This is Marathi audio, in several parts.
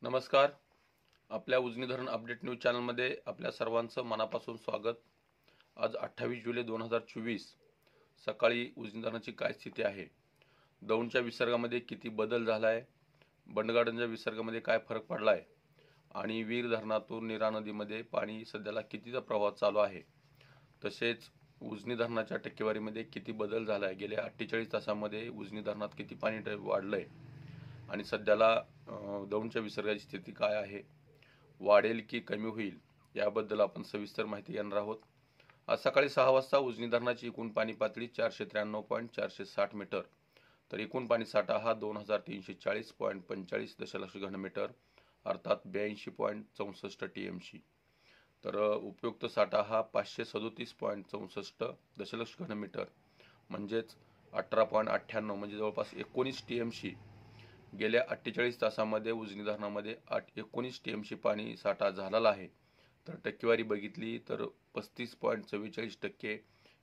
नमस्कार. आपल्या उजनी धरण अपडेट न्यूज चॅनलमध्ये आपल्या सर्वांचं मनापासून स्वागत. आज 28 जुलै 2024 सकाळी उजनी धरणाची काय स्थिती आहे, दौंडच्या विसर्गामध्ये किती बदल झाला आहे, बंडगार्डनच्या विसर्गामध्ये काय फरक पडला आहे आणि वीर धरणातून नीरा नदीमध्ये पाणी सध्याला कितीचा प्रवाह चालू आहे, तसेच उजनी धरणाच्या टक्केवारीमध्ये किती बदल झाला आहे, गेल्या 48 तासामध्ये उजनी धरणात किती पाणी वाढलं आहे आणि सध्याला दौंडच्या विसर्गाची स्थिती काय आहे, वाढेल की कमी होईल, याबद्दल आपण सविस्तर माहिती घेणार आहोत. आज सकाळी 6 वाजता उजनी धरणाची एकूण पाणी पातळी 493.460 मीटर, तर एकूण पाणी साठा हा 2340.45 दशलक्ष घनमीटर अर्थात 82.64 TMC. तर उपयुक्त साठा हा 537.64 दशलक्ष घनमीटर म्हणजेच 18.98 म्हणजे जवळपास 19 TMC. गेल्या 48 तासामध्ये उजनी धरणामध्ये 19 TMC पाणी साठा झालेला आहे. तर टक्केवारी बघितली तर 35.44%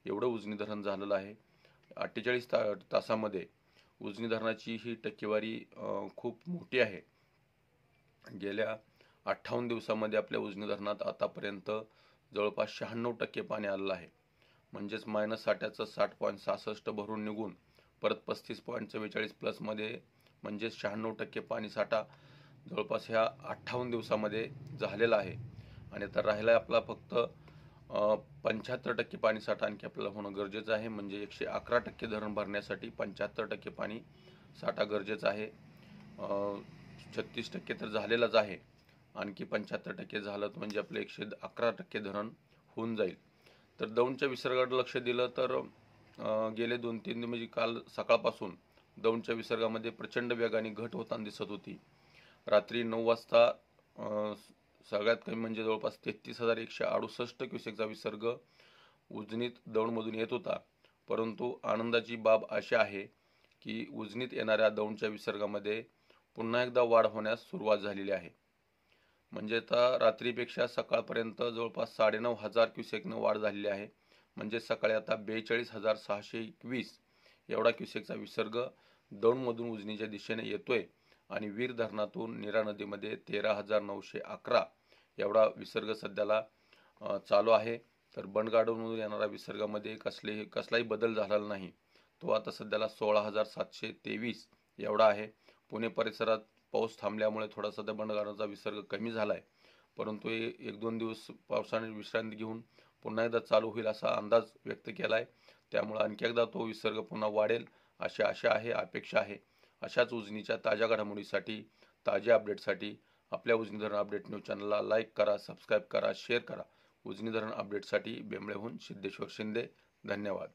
एवढं उजनी धरण झालेलं आहे. 48 तासामध्ये उजनी धरणाची ही टक्केवारी खूप मोठी आहे. गेल्या 58 दिवसामध्ये आपल्या उजनी धरणात आतापर्यंत जवळपास 96% पाणी आलेलं आहे. म्हणजेच मायनस साठ्याचं 60.66 भरून निघून परत 35.44 प्लसमध्ये म्हणजेच 96% पाणी साठा जवळपास ह्या 58 दिवसामध्ये झालेला आहे. आणि आता राहिला आपला फक्त 75% पाणी साठा आणखी आपल्याला होणं गरजेचं आहे. म्हणजे 111% धरण भरण्यासाठी 75% पाणी साठा गरजेचा आहे. 36% तर झालेलाच आहे, आणखी 75% झालं म्हणजे आपलं 111% धरण होऊन जाईल. तर दौंडच्या विसर्गाकडे लक्ष दिलं तर गेले 2-3 म्हणजे काल सकाळपासून दौंडच्या विसर्गामध्ये प्रचंड वेगाने घट होताना दिसत होती. रात्री 9 वाजता सगळ्यात कमी म्हणजे जवळपास 33,168 क्युसेकचा विसर्ग उजनीत दौंडमधून येत होता. परंतु आनंदाची बाब अशी आहे की उजनीत येणाऱ्या दौंडच्या विसर्गामध्ये पुन्हा एकदा वाढ होण्यास सुरुवात झालेली आहे. म्हणजे आता रात्रीपेक्षा सकाळपर्यंत जवळपास 9,500 क्युसेकनं वाढ झालेली आहे. म्हणजे सकाळी आता 42,621 एवढा क्युसेकचा विसर्ग दौंडमधून उजनीच्या दिशेने येतोय आणि वीर धरणातून नीरा नदीमध्ये 13,911 एवढा विसर्ग सध्याला चालू आहे. तर बंडगार्डनमधून येणारा विसर्गामध्ये कसलाही बदल झालेला नाही. तो आता सध्याला 16,723 एवढा आहे. पुणे परिसरात पाऊस थांबल्यामुळे थोडासा त्या बंडगार्डनचा विसर्ग कमी झाला आहे, परंतु 1-2 दिवस पावसाने विश्रांती घेऊन पुन्हा एकदा चालू होईल असा अंदाज व्यक्त केला आहे. त्यामुळे आणखी एकदा तो विसर्ग पुन्हा वाढेल अशी आशा आहे, अपेक्षा आहे. अशाच उजनीच्या ताज्या घडामोडीसाठी, ताज्या अपडेटसाठी आपल्या उजनी धरण अपडेट न्यूज चॅनलला लाईक करा, सबस्क्राईब करा, शेअर करा. उजनी धरण अपडेटसाठी बेंबळेहून सिद्धेश्वर शिंदे. धन्यवाद.